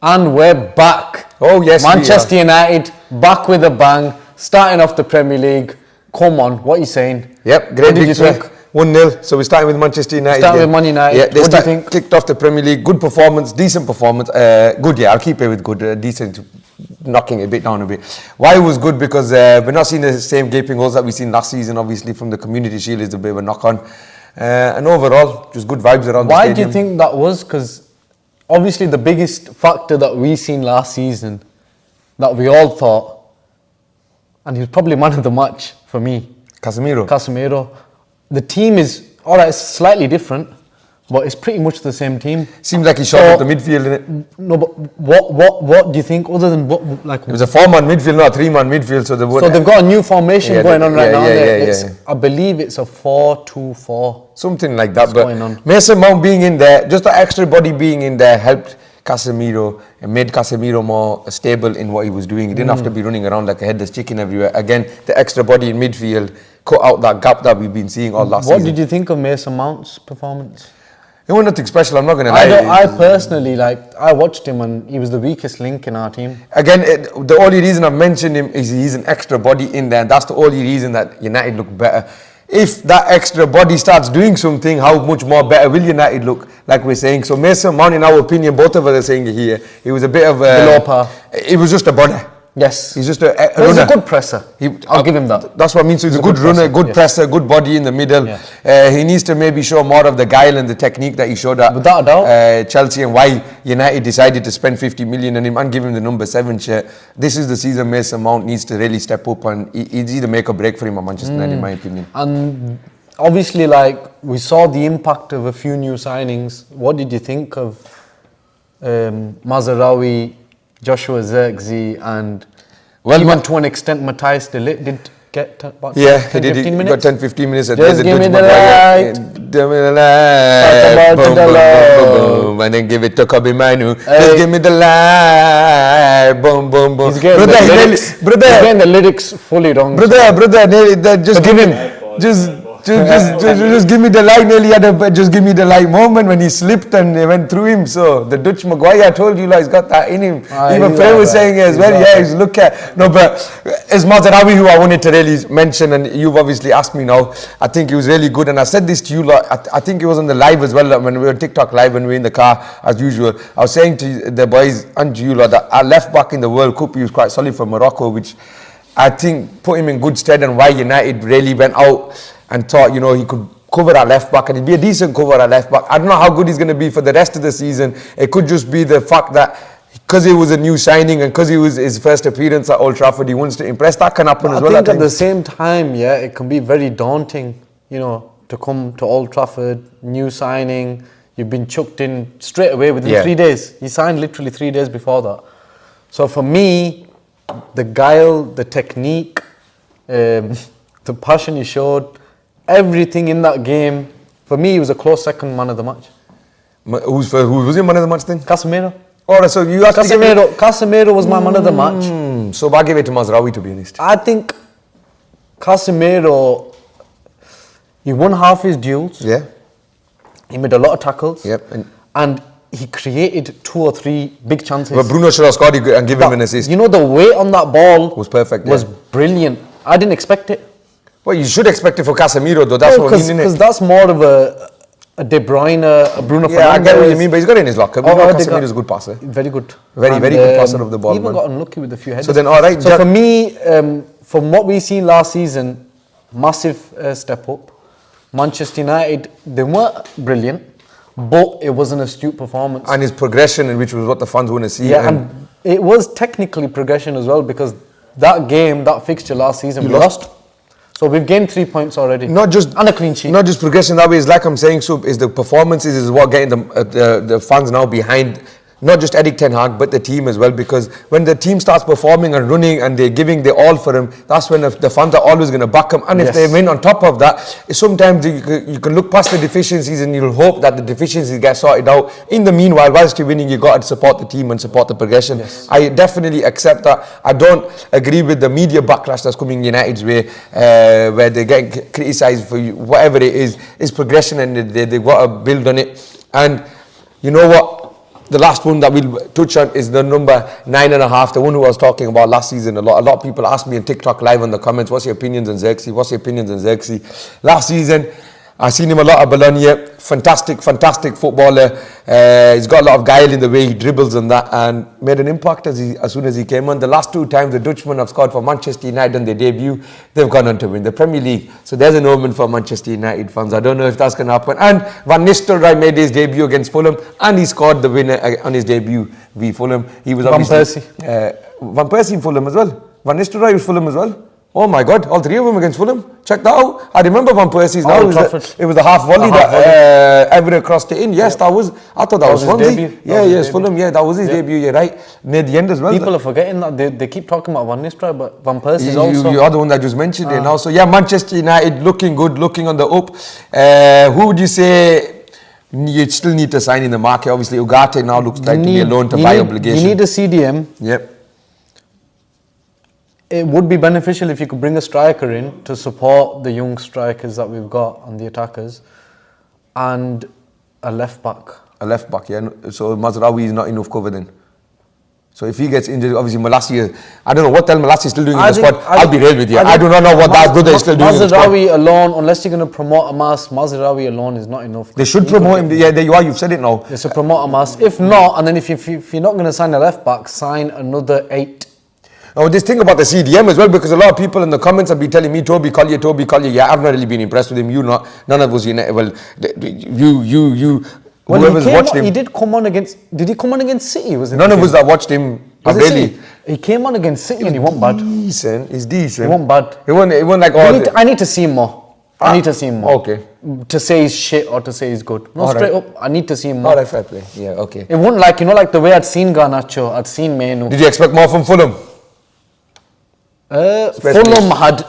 And we're back. Oh, yes, Manchester United, back with a bang, starting off the Premier League. Come on, what are you saying? Yep, great victory. 1-0. So we're starting with Manchester United. Starting with Man United. Yeah, what do you think? Kicked off the Premier League. Good performance, decent performance. Good, yeah, I'll keep it with good. Decent, knocking it a bit down a bit. Why it was good? Because we're not seeing the same gaping holes that we've seen last season. Obviously, from the Community Shield is a bit of a knock-on. And overall, just good vibes around the stadium. Why do you think that was? Because obviously the biggest factor that we seen last season, that we all thought, and he was probably man of the match for me. Casemiro. The team is, alright, it's slightly different, but it's pretty much the same team. Seems like he shot up the midfield, innit? No, but what do you think, other than what, like... It was a 4-man midfield, not a 3-man midfield, so they've got a new formation going on right now. Yeah. I believe it's a 4-2-4. Something like that, but going on. Mason Mount being in there, just the extra body being in there helped Casemiro and made Casemiro more stable in what he was doing. He didn't have to be running around like a headless chicken everywhere. Again, the extra body in midfield cut out that gap that we've been seeing all last season. What did you think of Mason Mount's performance? It was nothing special, I'm not going to lie. I personally, I watched him and he was the weakest link in our team. Again, the only reason I've mentioned him is he's an extra body in there, and that's the only reason that United look better. If that extra body starts doing something, how much more better will United look, like we're saying. So Mason Mount, in our opinion, both of us are saying it here, he was a bit of a... below par. It was just a body. Yes. He's just a runner. He's a good presser. I'll give him that. That's what I mean. So he's a good runner, good presser, good body in the middle. Yeah. He needs to maybe show more of the guile and the technique that he showed at without a doubt. Chelsea, and why United decided to spend 50 million on him and give him the number 7 shirt. This is the season Mason Mount needs to really step up, and it's either make or break for him at Manchester United, in my opinion. And obviously, we saw the impact of a few new signings. What did you think of Mazraoui, Joshua Zirkzee, and even to an extent Matthijs de Ligt did get about 10-15 minutes? Got 10-15 minutes. Just give me the light. Give me the light. Boom, boom, boom. And then give it to Kobe Manu. Just give me the light. Boom, boom, boom. He's getting the lyrics fully wrong. Brother, just give him... Just give me the light. Nearly had just give me the light moment when he slipped and they went through him. So the Dutch Maguire, I told you, he's got that in him. Even Frey was saying as well. Yeah, he's look at but it's Mazraoui who I wanted to really mention, and you've obviously asked me now. I think he was really good, and I said this to you lot. I think it was on the live as well when we were on TikTok live when we were in the car as usual. I was saying to the boys and to you lot that our left back in the World Cup, he was quite solid for Morocco, which I think put him in good stead, and why United really went out and thought, he could cover our left back, and he'd be a decent cover at left back. I don't know how good he's going to be for the rest of the season. It could just be the fact that because he was a new signing and because he was his first appearance at Old Trafford, he wants to impress. That can happen as well. I think at the same time, it can be very daunting, to come to Old Trafford, new signing, you've been chucked in straight away within 3 days. He signed literally 3 days before that. So for me, the guile, the technique, the passion he showed, everything in that game, for me, he was a close second man of the match. Who was your man of the match then? Casemiro. Alright, so you actually... Casemiro was my man of the match. So I give it to Mazraoui, to be honest. I think Casemiro, he won half his duels. Yeah. He made a lot of tackles. Yep. And he created 2 or 3 big chances. But Bruno should have scored and give him an assist. The weight on that ball was perfect. Was brilliant. I didn't expect it. Well, you should expect it for Casemiro, though. That's what I mean, because that's more of a De Bruyne, a Bruno Fernandes. Yeah, I get what you mean, but he's got it in his locker. Casemiro's a good passer. Very good. Very good passer of the ball. Even got unlucky with a few headers. So then, all right. So for me, from what we seen last season, massive step up. Manchester United, they weren't brilliant, but it was an astute performance. And his progression, which was what the fans want to see. Yeah, and it was technically progression as well, because that fixture last season, we lost. So we've gained 3 points already. And a clean sheet. Not just progression that way. It's like I'm saying, so is the performances is what getting the fans now behind. Not just Erik ten Hag, but the team as well. Because when the team starts performing and running and they're giving their all for him, that's when the fans are always going to back them. And if they win on top of that, sometimes you can look past the deficiencies and you'll hope that the deficiencies get sorted out. In the meanwhile, whilst you're winning, you got to support the team and support the progression. Yes. I definitely accept that. I don't agree with the media backlash that's coming United's way, where they're getting criticised for whatever it is. It's progression, and they've got to build on it. And you know what? the last one that we'll touch on is the number 9.5, the one who I was talking about last season. A lot of people ask me on TikTok live in the comments, what's your opinions on Zirzkee? What's your opinions on Zirzkee? Last season, I've seen him a lot at Bologna. Fantastic footballer. He's got a lot of guile in the way he dribbles and that, and made an impact as soon as he came on. The last 2 times the Dutchmen have scored for Manchester United on their debut, they've gone on to win the Premier League. So there's an omen for Manchester United fans. I don't know if that's going to happen. And Van Nistelrooy made his debut against Fulham, and he scored the winner on his debut v Fulham. He was obviously Van Persie in Fulham as well. Van Nistelrooy was Fulham as well. Oh my God, all 3 of them against Fulham. Check that out. I remember Van Persie's now. It was the half volley that Everett crossed it in. Yes, that was, I thought that was Swansea. Yeah, yes, Fulham. Yeah, that was his debut. You're right. Near the end as well. People are forgetting that. They keep talking about Van Nistelrooy, but Van Persie's also. You're the one that just mentioned it now. So yeah, Manchester United looking good, looking on the up. Who would you say you still need to sign in the market? Obviously, Ugarte now looks like to be a loan to buy obligation. You need a CDM. Yep. It would be beneficial if you could bring a striker in to support the young strikers that we've got and the attackers, and a left back. A left back, yeah. So Mazraoui is not enough cover then. So if he gets injured, obviously Malassi, I don't know what the hell Malassi is still doing in the squad. I'll be real with you. I do not know what that brother is still doing in the squad. Mazraoui alone, unless you're going to promote Amas, Mazraoui alone is not enough. They should promote him. Yeah, there you are. You've said it now. They should promote Amas. If not, and then if you're not going to sign a left back, sign another 8. Now, this thing about the CDM as well, because a lot of people in the comments have been telling me, Toby Collier. Yeah, I've not really been impressed with him. You not. None of us. Well, whoever's watched him. He did come on against. Did he come on against City? None of us that watched him. Really. He came on against City and he wasn't bad. It's decent. He wasn't bad. He wasn't like all. I need to see him more. I need to see him more. Okay. To say he's shit or to say he's good. No, straight up. I need to see him more. Alright, fair play. Yeah, okay. It wouldn't like the way I'd seen Garnacho, I'd seen Menu. Did you expect more from Fulham? Fulham had,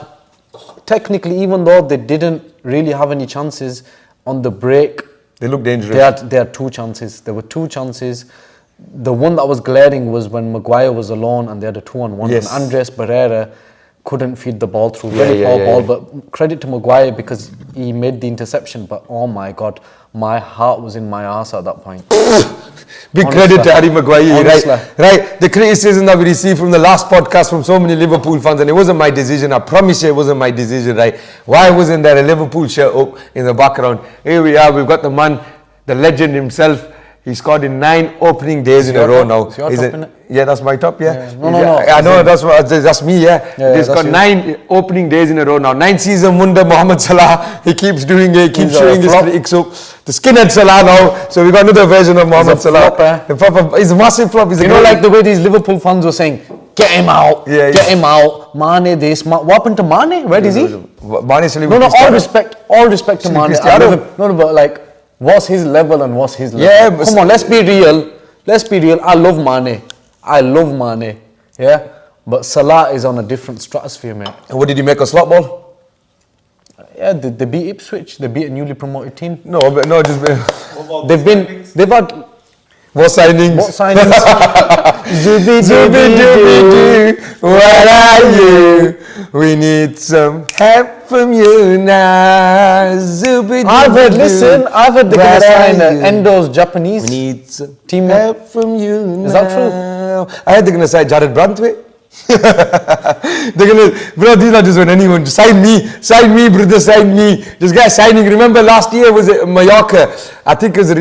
technically, even though they didn't really have any chances on the break, they looked dangerous. They had 2 chances. There were 2 chances. The one that was glaring was when Maguire was alone and they had a 2-on-1. Yes. And Andres Pereira couldn't feed the ball through. Very poor ball, but credit to Maguire because he made the interception. But oh my God, my heart was in my arse at that point. Big credit to Harry Maguire, right? The criticism that we received from the last podcast from so many Liverpool fans, and it wasn't my decision. I promise you, it wasn't my decision, right? Why wasn't there a Liverpool shirt up in the background? Here we are. We've got the man, the legend himself. He scored in 9 opening days in a row now. Yeah, that's my top, yeah. No. I know, that's me, yeah. He's got 9 opening days in a row now. 9 season wonder Mohamed Salah. He keeps doing it, he keeps showing his critics up. The skinhead Salah now. So we got another version of Mohamed Salah. He's a massive flop. You know, like the way these Liverpool fans were saying, get him out, get him out. Mane this, what happened to Mane? Where is he? Mane's still No, all respect to Mane. No, but like, what's his level and what's his level? Yeah, come on, let's be real. I love Mane. Yeah, but Salah is on a different stratosphere, mate. And what did he make a slot ball? Yeah, they beat Ipswich. They beat a newly promoted team. No, but no, just they've had. What signings? Zubi dooby, where are you? We need some help from you now. Zubi I've heard they're going to sign Endo's Japanese. We need some team help from you now. Is that true? I heard they're going to sign Jared Brantwaite. They're gonna, bro, these are just when anyone sign me, brother, sign me. Just get signing. Remember last year was it Mallorca? I think it was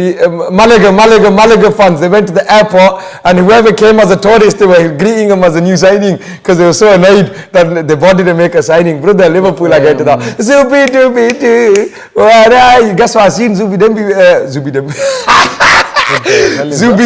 Malaga fans. They went to the airport and whoever came as a tourist, they were greeting them as a new signing because they were so annoyed that they wanted to make a signing. Brother, Liverpool are getting to that. Zubi dooby doo, what are you? Guess what? I seen Zubi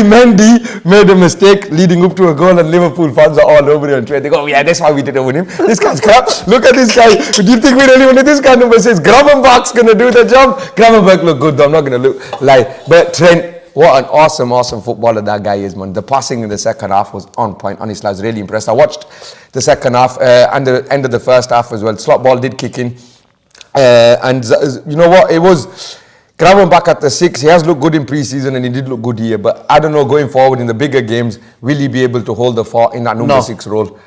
Mendy made a mistake leading up to a goal and Liverpool fans are all over it on Twitter. They go, yeah, that's why we didn't win him. This guy's crap. Look at this guy. Do you think we really wanted this guy? Number 6. Gravenberch's going to do the job. Gravenberch look good though. I'm not going to lie. But Trent, what an awesome footballer that guy is, man. The passing in the second half was on point. Honestly, I was really impressed. I watched the second half and the end of the first half as well. Slot ball did kick in. And you know what? It was... Gravenberch at the 6, he has looked good in pre-season and he did look good here, but I don't know going forward in the bigger games, will he be able to hold the fort in that number 6 role?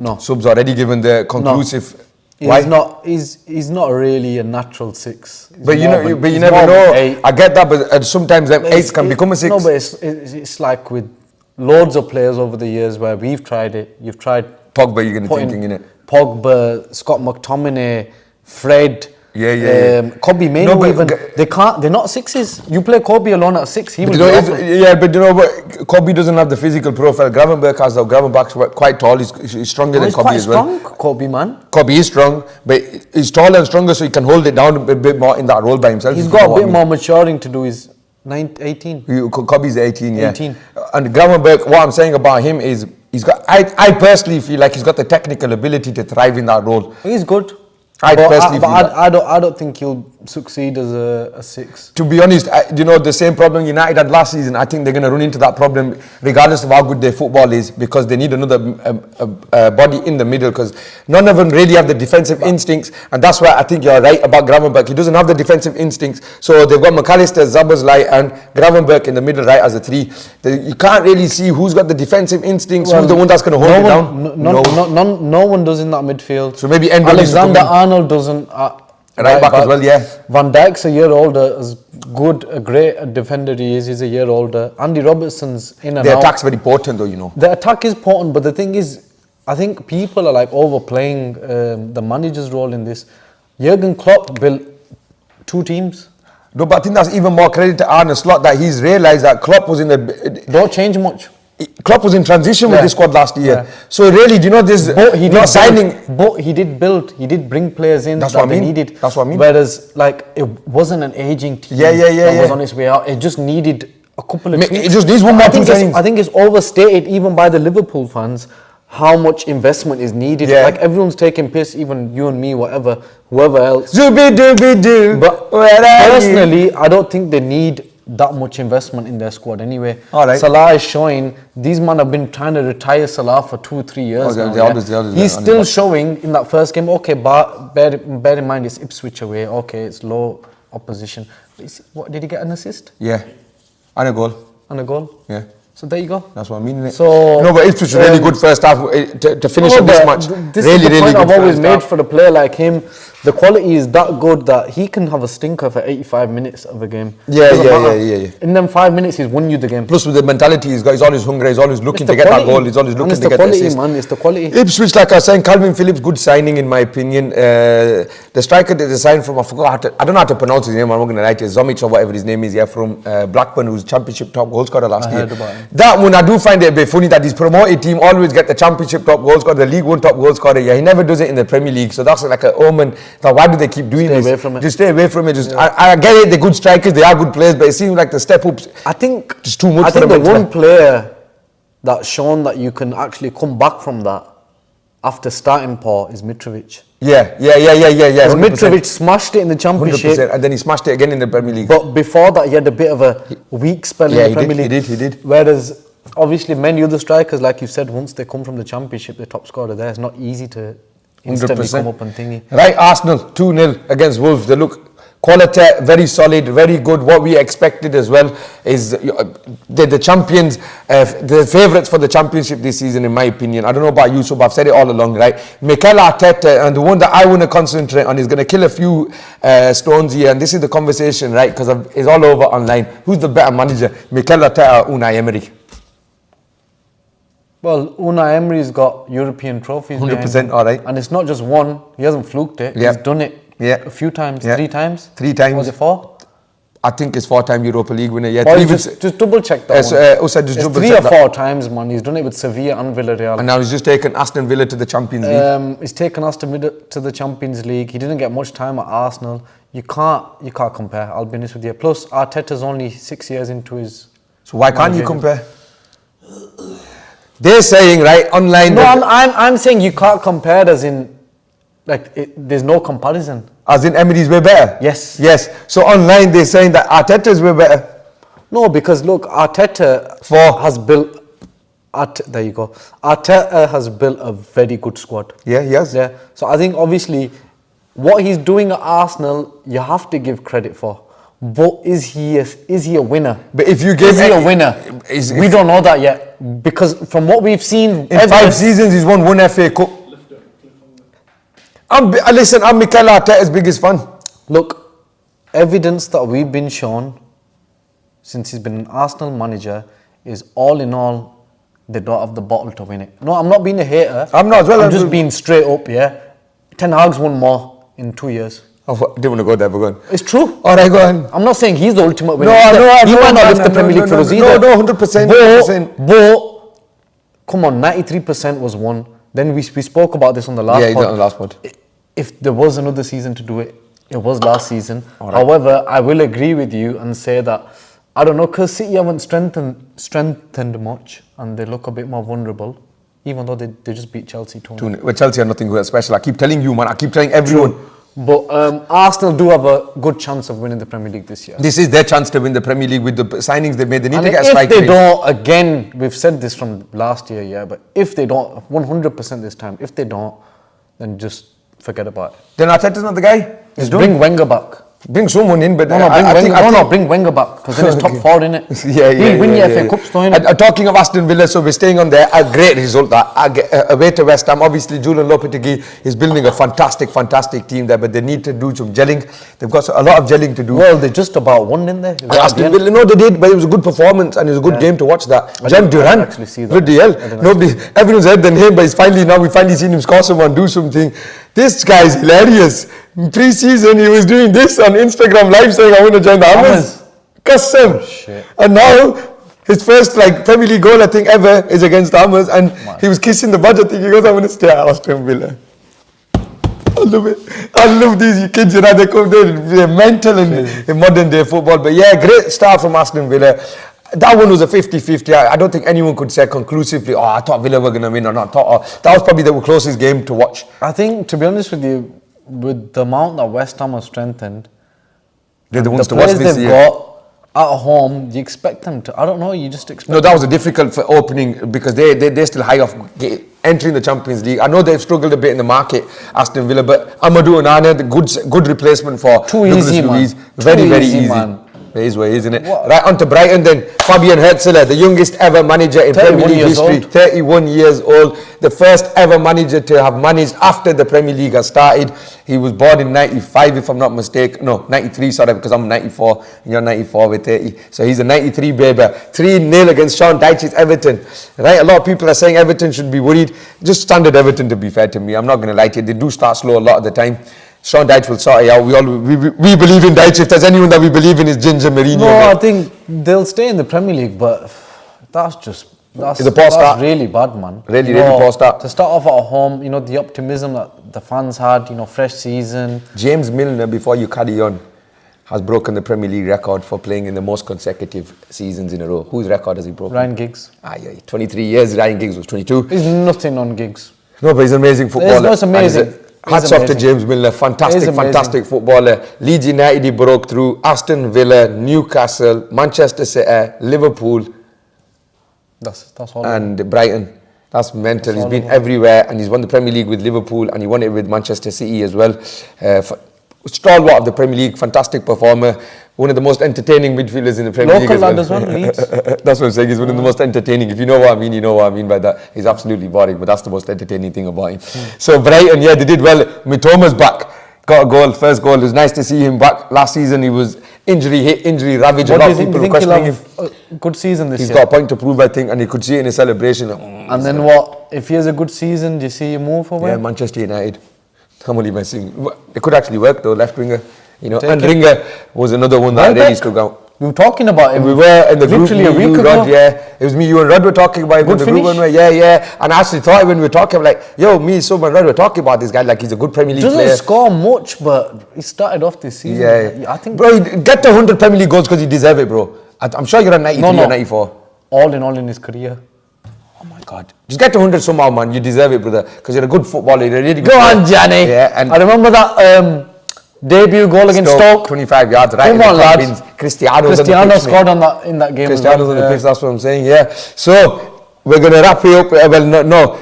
No. Sub's already given the conclusive Why? He's not really a natural 6. But you never know. I get that, but sometimes them 8s can become a 6. No, but it's like with loads of players over the years where we've tried it. You've tried Pogba, you're going to thinking in it. Pogba, Scott McTominay, Fred. Kobe Mainoo, they're not 6s. You play Kobe alone at 6, he will but you know what, Kobe doesn't have the physical profile. Gravenberch has, though. Gravenberch's quite tall, he's stronger than Kobe as well. He's quite strong, Kobe, man. Kobe is strong, but he's taller and stronger, so he can hold it down a bit more in that role by himself. He's got a bit more maturing to do. He's 18. Kobe's 18, yeah. 18. And Gravenberch, what I'm saying about him is, I personally feel like he's got the technical ability to thrive in that role. He's good. I don't think he'll succeed as a 6. To be honest, the same problem United had last season. I think they're going to run into that problem regardless of how good their football is, because they need another body in the middle, because none of them really have the defensive instincts, and that's why I think you're right about Gravenberch. He doesn't have the defensive instincts, so they've got McAllister, Szoboszlai and Gravenberch in the middle right as a 3. You can't really see who's got the defensive instincts, who's the one that's going to hold it down. No one does in that midfield. So maybe Alexander-Arnold doesn't. Right back as well, yeah. Van Dijk's a year older, as good, a great defender he is, he's a year older. Andy Robertson's in and out. The attack's very potent though, The attack is potent, but the thing is, I think people are like overplaying the manager's role in this. Jurgen Klopp built 2 teams. No, but I think that's even more credit to Arne Slot, that he's realised that Klopp was in the... Don't change much. Klopp was in transition with this squad last year. So really, do you know this? But he did build. He did bring players in that they needed. That's what I mean. Whereas, like, it wasn't an aging team that was on its way out. It just needed a couple of tweaks. It just needs one more thing. I think it's overstated even by the Liverpool fans how much investment is needed. Like, everyone's taking piss, even you and me, whoever else. But personally, I don't think they need that much investment in their squad anyway. Salah is showing, these men have been trying to retire Salah for 2-3 years now. He's still showing in that first game. Okay, bear in mind it's Ipswich away. Okay, it's low opposition. What did he get, an assist? Yeah, and a goal. Yeah. So there you go. That's what I mean. So no, but Ipswich was really good first half to finish up this match. This is the point I've always made for a player like him. The quality is that good that he can have a stinker for 85 minutes of a game. Yeah. In them 5 minutes, he's won you the game. Plus with the mentality he's got, he's always hungry, he's always looking to get that goal, he's always looking to get the assist. It's the quality. Ipswich, like I was saying, Calvin Phillips, good signing in my opinion. The striker that they signed from, I don't know how to pronounce his name, I'm not going to write it, Zomic or whatever his name is, from Blackburn, who's championship top goal scorer last year. That one, I do find it a bit funny that his promoted team always get the championship top goal scorer, the League One top goal scorer. He never does it in the Premier League, so that's like an omen. That why do they keep doing this? Just stay away from it. I get it, they're good strikers, they are good players, but it seems like the step ups. I think just too much. I think the one player that's shown that you can actually come back from that after starting poor is Mitrovic. Yeah. Mitrovic smashed it in the Championship, 100%, and then he smashed it again in the Premier League. But before that, he had a bit of a weak spell in the Premier League. He did. Whereas, obviously, many other strikers, like you said, once they come from the Championship, the top scorer there, it's not easy to instantly 100%. Come up and thingy. Right, Arsenal 2-0 against Wolves. They look quality, very solid, very good. What we expected as well is the champions, the favourites for the championship this season, in my opinion. I don't know about you, so but I've said it all along, right? Mikel Arteta, and the one that I want to concentrate on is going to kill a few stones here, and this is the conversation, right? Because it's all over online. Who's the better manager, Mikel Arteta or Unai Emery? Well, Unai Emery's got European trophies. 100%, all right. And it's not just one. He hasn't fluked it. He's done it a few times. 3 times. 3 times. Was it 4? I think it's 4-time Europa League winner. Yeah, just double check that one. It's 3 or 4 times, man. He's done it with Sevilla and Villarreal. And now he's just taken Aston Villa to the Champions League. He's taken Aston Villa to the Champions League. He didn't get much time at Arsenal. You can't compare, I'll be honest with you. Plus, Arteta's only 6 years into his... So why can't you compare? They're saying, right, online... No, I'm saying you can't compare as in, there's no comparison. As in Emery's way better? Yes. So online they're saying that Arteta's way better? No, because look, Arteta has built... there you go. Arteta has built a very good squad. Yeah, he has. Yeah. So I think obviously what he's doing at Arsenal, you have to give credit for. But is he a winner? But if you give is he a winner? We don't know that yet, because from what we've seen in 5 seasons, he's won 1 FA Cup. Listen, I'm Mikel Arteta's biggest fan. Look, evidence that we've been shown since he's been an Arsenal manager is all in all, they don't have the bottle to win it. No, I'm not being a hater. I'm not as well. I'm just being straight up, yeah. Ten Hag's won more in 2 years. I didn't want to go there, but go on. It's true. All right, go on. I'm not saying he's the ultimate winner. He might not lift the Premier League for us either. No, 100%. But, come on, 93% was won. Then we spoke about this on the last pod. Yeah, on the last pod. If there was another season to do it, it was last season. Right. However, I will agree with you and say that, I don't know, because City haven't strengthened much and they look a bit more vulnerable, even though they just beat Chelsea 2-0. Well, Chelsea are nothing special. I keep telling you, man. I keep telling everyone. True. But Arsenal do have a good chance of winning the Premier League this year. This is their chance to win the Premier League with the signings they've made. They need and to get a if strike they rate. don't, again, we've said this from last year, yeah, but if they don't, 100% this time, if they don't, then just forget about it. Then Arteta's not the guy. Just bring Wenger back. Bring someone in, but bring Wenger back, because then it's top four, innit? Yeah. Win your FA Cups, though, innit? Talking of Aston Villa, so we're staying on there. A great result that. Away to West Ham. Obviously, Julian Lopetegui is building a fantastic team there, but they need to do some gelling. They've got a lot of gelling to do. Well, they just about won, didn't they? Aston Villa, no, they did, but it was a good performance and it was a good game to watch that. John Duran, actually see that. bloody hell. Everyone's heard the name, but we finally seen him score someone, do something. This guy's hilarious. In pre-season, he was doing this on Instagram Live saying, I want to join the Hammers. Custom. And now, his first Premier League goal, I think, ever is against the Hammers. And he was kissing the badge. I think he goes, I want to stay at Aston Villa. I love it. I love these kids. They're mental in modern day football. But yeah, great start from Aston Villa. That one was a 50-50. I don't think anyone could say conclusively, I thought Villa were going to win or not. That was probably the closest game to watch. I think, to be honest with you, with the amount that West Ham have strengthened, they're the ones to watch this year. Got at home, you expect them to. I don't know. You just expect. No, that was a difficult opening because they're still high off entering the Champions League. I know they've struggled a bit in the market, Aston Villa, but Amadou Onana, the good replacement for Douglas Luiz. Very easy. Man. It is what it is, isn't it? What? Right, on to Brighton then. Fabian Herzler, the youngest ever manager in Premier League history. 31 years old. The first ever manager to have managed after the Premier League has started. He was born in 95, if I'm not mistaken. No, 93, sorry, because I'm 94. And you're 94 with 30. So he's a 93 baby. 3-0 against Sean Dyche's Everton. Right, a lot of people are saying Everton should be worried. Just standard Everton, to be fair to me. I'm not going to lie to you. They do start slow a lot of the time. Sean Dyche will sort it out. We believe in Dyche. If there's anyone that we believe in, is Ginger Mourinho. No, I think they'll stay in the Premier League, but that's really bad, man. Really poor start. To start off at home, the optimism that the fans had, fresh season. James Milner, before you carry on, has broken the Premier League record for playing in the most consecutive seasons in a row. Whose record has he broken? Ryan Giggs. 23 years. Ryan Giggs was 22. He's nothing on Giggs. No, but he's an amazing footballer. It's amazing. Hats off to James Milner, fantastic footballer. Leeds United he broke through, Aston Villa, Newcastle, Manchester City, Liverpool, that's all. And Brighton. That's mental. He's been everywhere, and he's won the Premier League with Liverpool, and he won it with Manchester City as well. Stalwart of the Premier League, fantastic performer. One of the most entertaining midfielders in the Premier League. Local lad as well, Leeds. That's what I'm saying. He's one of the most entertaining. If you know what I mean, you know what I mean by that. He's absolutely boring, but that's the most entertaining thing about him. So Brighton, they did well. Mitoma's back. Got a goal, first goal. It was nice to see him back. Last season he was injury ravaged. A lot of people questioning him. A good season this year. He's got a point to prove, I think, and you could see it in his celebration. And then what? If he has a good season, do you see him move away? Yeah, Manchester United. I'm only messing. It could actually work though, left winger. And Ringer was another one that really stood out. We were talking about him. We were in the group. Literally a week ago. Rod, it was me, you and Rod were talking about him. Good finish. And I actually thought when we were talking, me, so and Rod were talking about this guy, he's a good Premier League player. Doesn't score much, but he started off this season. Yeah. I think. Bro, get to 100 Premier League goals because you deserve it, bro. I'm sure you're on 93 or 94. All in his career. Oh my God. Just get to 100 somehow, man. You deserve it, brother. Because you're a good footballer. You're a really good player. Go on, Johnny. Yeah, and I remember that debut goal against Stoke. 25 yards, right? Come on, lads. Cristiano scored in that game. Cristiano's on the pitch, that's what I'm saying, yeah. So, we're going to wrap it up. We're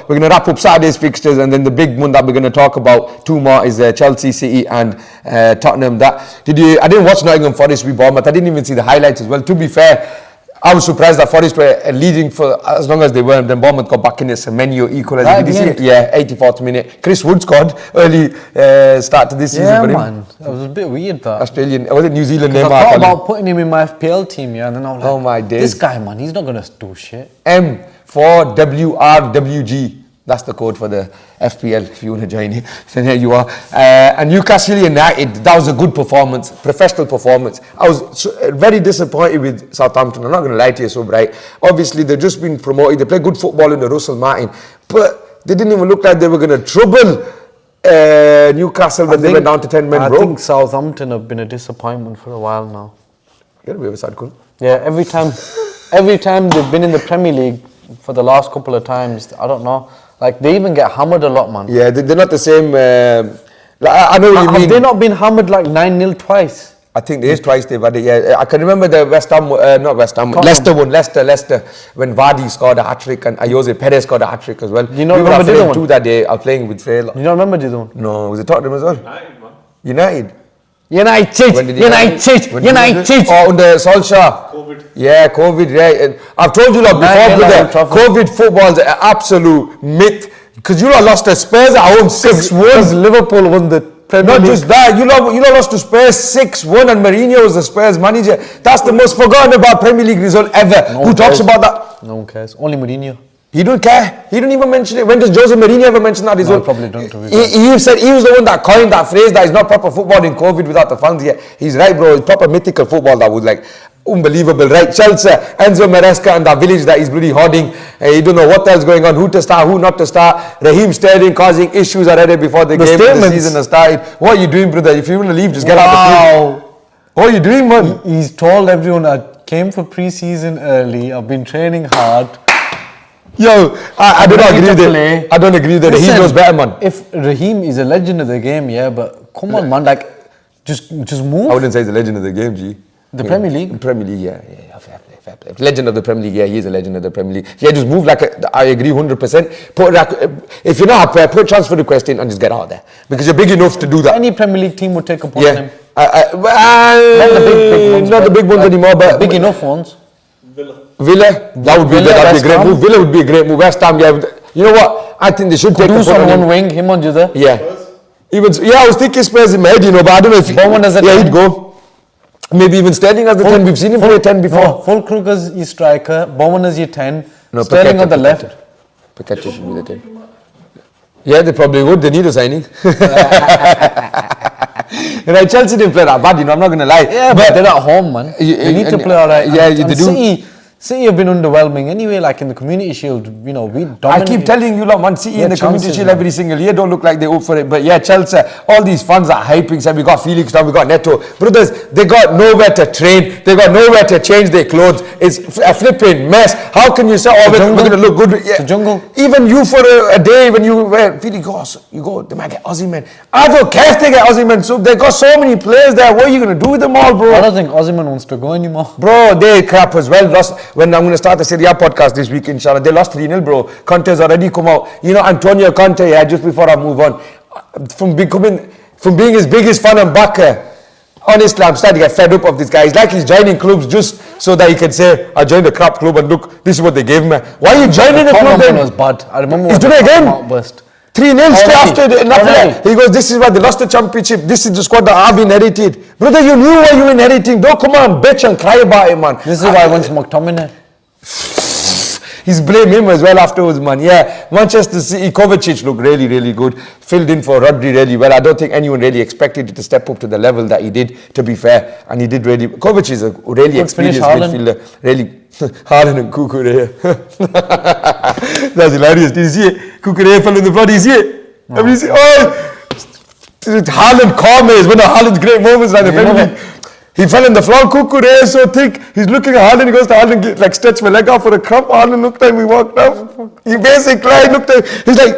going to wrap up Saturday's fixtures, and then the big one that we're going to talk about, two more, is Chelsea, City, and Tottenham. I didn't watch Nottingham Forest v Bournemouth. I didn't even see the highlights as well. To be fair, I was surprised that Forest were leading for as long as they were, and then Bournemouth got back in it. Semenyo equalised. Right, Did you see it? Yeah, 84th minute. Chris Wood scored early start to this season for him. Man. That was a bit weird, that. Australian, was it New Zealand I name? thought about putting him in my FPL team, yeah, and then I was like, oh my days. This guy, man, he's not going to do shit. M for WRWG. That's the code for the FPL if you want to join it. Then here you are. And Newcastle United, that was a good performance, professional performance. I was very disappointed with Southampton. I'm not going to lie to you, so bright. Obviously, they've just been promoted. They play good football in the Russell Martin. But they didn't even look like they were going to trouble Newcastle when they went down to 10 men. I think Southampton have been a disappointment for a while now. You're a bit of a sad cool. Yeah, every time they've been in the Premier League for the last couple of times, I don't know. Like, they even get hammered a lot, man. Yeah, they're not the same. I know what you mean. Have they not been hammered like 9-0 twice? I think there is twice they've had it, yeah. I can remember the Leicester one, Leicester, when VARDY scored a hat-trick and Jose Perez scored a hat-trick as well. You not remember the other one? Two that day, I was playing with Frey. You don't remember the other one? No, was it Tottenham as well? United, man. United. United! Oh, under Solskjaer. COVID. Yeah, COVID, yeah. I've told you lot before, brother, COVID football is an absolute myth. Because you lot lost to Spurs at home 6-1. Liverpool won the Premier Not League. just that, you lot lost to Spurs 6-1 and Mourinho was the Spurs manager. That's the most forgotten about Premier League result ever. Who talks about that? No one cares. Only Mourinho. He don't care. He don't even mention it. When does Jose Mourinho ever mention that result? No, probably don't. He said he was the one that coined that phrase that is not proper football in COVID without the fans yet. He's right, bro. It's proper mythical football that was like unbelievable, right? Chelsea, Enzo Maresca and that village that he's bloody hoarding. You don't know what else going on, who to start, who not to start. Raheem Sterling causing issues already before the game of the season has started. What are you doing, brother? If you want to leave, just get out of the field. What are you doing, man? He's told everyone I came for pre-season early. I've been training hard. Yo, I don't agree with it. I don't agree with it. Raheem knows better, man. If Raheem is a legend of the game, yeah, but come on, man, like, just move. I wouldn't say he's a legend of the game, G. The Premier League? Premier League, yeah, fair play. Legend of the Premier League, yeah, he is a legend of the Premier League. Yeah, just move like I agree 100%. If you're not happy, put a transfer request in and just get out there. Because you're big enough to do that. Any Premier League team would take a point on him. Not the big ones anymore, but big enough ones. Villa, that would be a great move. Villa would be a great move. West Ham, yeah. You know what? I think they should take a point on him. one wing, him on the other. Yeah. I was thinking Spurs in my head, but I don't know if he'd go. Maybe even Sterling as the 10. We've seen him play 10 before. No, Fulkrug your striker, Bowman as your 10, Sterling on the left. Paqueta should be the 10. Yeah, they probably would. They need a signing. Right, Chelsea didn't play that bad, I'm not going to lie. Yeah, but they're at home, man. They need to play all right. Yeah, they do. City have been underwhelming anyway, like in the Community Shield, we dominated. I keep telling you, Man City in the Community Shield every single year don't look like they're up for it. But yeah, Chelsea, all these fans are hyping, said we got Felix now, we got Neto. Brothers, they got nowhere to train, they got nowhere to change their clothes. It's a flipping mess. How can you say, we're going to look good? Yeah. The jungle. Even you for a day when you wear Felix, you go, they might get Aussie men. I don't care if they get Aussie men. So they got so many players there. What are you going to do with them all, bro? I don't think Osimhen wants to go anymore. Bro, they crap as well. When I'm going to start the Serie A podcast this week, inshallah, they lost 3-0, bro. Conte's already come out. Antonio Conte, yeah, just before I move on, from being his biggest fan and backer, honestly, I'm starting to get fed up of this guy. It's like he's joining clubs just so that he can say, I joined a crap club and look, this is what they gave me. Why are you joining a club then? Was bad. I remember he's doing it again. 3-0 straight after that. He goes, this is why they lost the championship. This is the squad that I've inherited. Brother, you knew what you were inheriting. Don't come on, bitch and cry about it, man. This is why I went to McTominay. He's blame him as well afterwards, man. Yeah, Manchester City, Kovacic looked really, really good. Filled in for Rodri really well. I don't think anyone really expected it to step up to the level that he did, to be fair. And he did really. Kovacic is a really experienced midfielder. Really. Haaland and Kukurea. That's hilarious. Did you see it? Kukurea fell in the flood. Did you see it? Have you seen Haaland Cormes, one of Haaland's great moments like the Premier League. He fell in the floor. Kukurea is so thick. He's looking at Haaland. He goes to Haaland, like stretch my leg out for a cramp. Haaland looked at him. He walked up. He basically looked at him. He's like,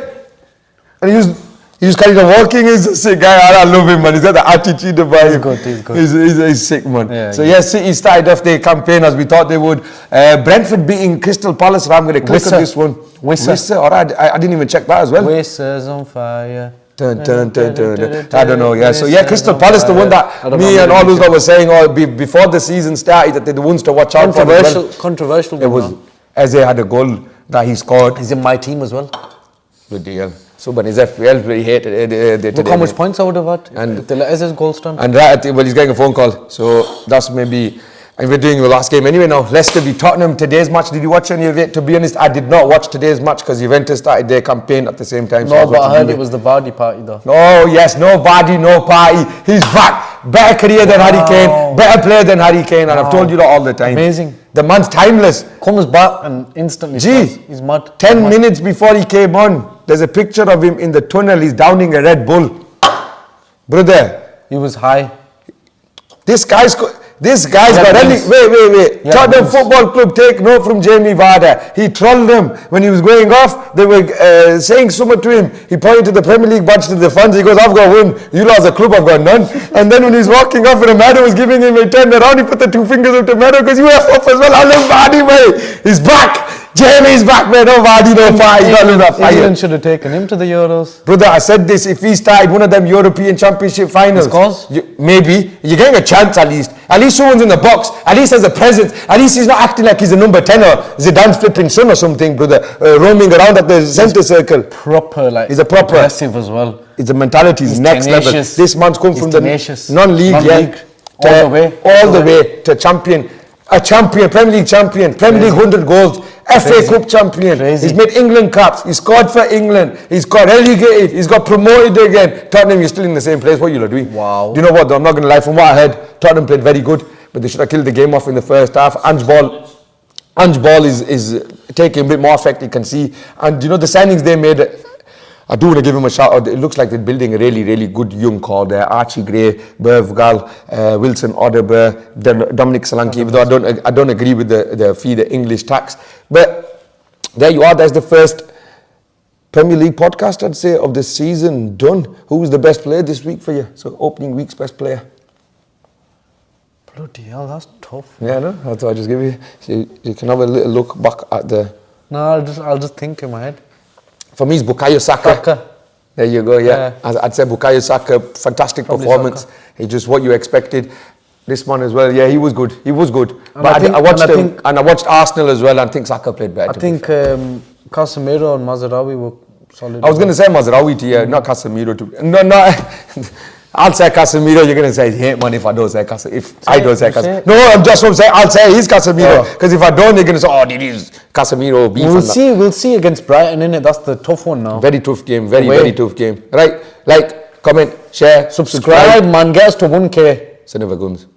and he was kind of walking. He's a sick guy. I love him, man. He's got the attitude about him. He's good. He's sick, man. Yeah, so yeah, City started off their campaign as we thought they would. Brentford beating Crystal Palace. I'm going to click on this one. Wissa. All right, I didn't even check that as well. Wissa's on fire. Turn. I don't know, yeah. So, yeah, Crystal Palace, the one that me and all those guys were saying before the season started, that they're the ones to watch out for. Controversial. It was, Eze had a goal that he scored. He's in my team as well. Good deal. So, but his FPL really hated it. Look how much points I would have had if the Eze's goal stand. And he's getting a phone call. So, that's maybe... And we're doing the last game anyway now. Leicester v Tottenham, today's match. Did you watch any of it? To be honest, I did not watch today's match because Juventus started their campaign at the same time. No, but I heard it was the VARDY party though. Oh yes, no VARDY, no party. He's back. Better career than Harry Kane. Better player than Harry Kane. And I've told you that all the time. Amazing. The man's timeless. Comes back and instantly he's mad. 10 minutes before he came on, there's a picture of him in the tunnel. He's downing a Red Bull. Brother. He was high. This guy's got any... Wait. Yeah, Tottenham Football Club, take note from Jamie Vardy. He trolled them when he was going off. They were saying something to him. He pointed to the Premier League badge to the fans. He goes, I've got one. You lot as a club, I've got none. And then when he's walking off and Amado was giving him a turn around, he put the two fingers up to Amado because you were up as well. I love Vardy, mate. He's back. Jamie's back, man. No Vardy, no fire. England should have taken him to the Euros. Brother, I said this. If he started one of them European Championship finals, maybe you're getting a chance at least. At least someone's in the box. At least has a presence. At least he's not acting like he's a number 10 or Zidane's flipping son or something, brother. Roaming around at the centre circle. He's a proper. Aggressive as well. His mentality is next level. This man's come from the non-league, all the way to champion. A champion, Premier League champion, Premier League 100 goals, FA Cup champion. He's made England caps. He scored for England. He's got relegated. He's got promoted again. Tottenham, you're still in the same place. What are you doing? Wow. Do you know what though? I'm not going to lie. From what I heard, Tottenham played very good, but they should have killed the game off in the first half. Ange Ball is taking a bit more effect, you can see. And you know, the signings they made, I do want to give him a shout out. It looks like they're building a really, really good young core there. Archie Gray, Bergvall, Wilson Odeber, Dominic Solanke, even though I don't agree with the fee, the English tax. But there you are. That's the first Premier League podcast, I'd say, of the season done. Who was the best player this week for you? So opening week's best player. Bloody hell, that's tough. Yeah, no? I thought I'd just give you... So you can have a little look back at the... No, I'll just think in my head. For me, it's Bukayo Saka. There you go, yeah. I'd say Bukayo Saka, fantastic performance. He just what you expected. This one as well, yeah, he was good. And I watched Arsenal as well, and I think Saka played better. I think Casemiro and Mazraoui were solid. I was going to say Mazraoui to you, not Casemiro to... No. I'll say Casemiro. You're gonna say hate man if I don't say Casemiro. If I don't say Casemiro, no, I'm just going to say I'll say he's Casemiro because if I don't, you're gonna say oh, it is Casemiro. We'll see against Brighton, innit? That's the tough one now. Very tough game. Very tough game. Right? Like, comment, share, subscribe. Man. Get us to 1K. Son of a guns.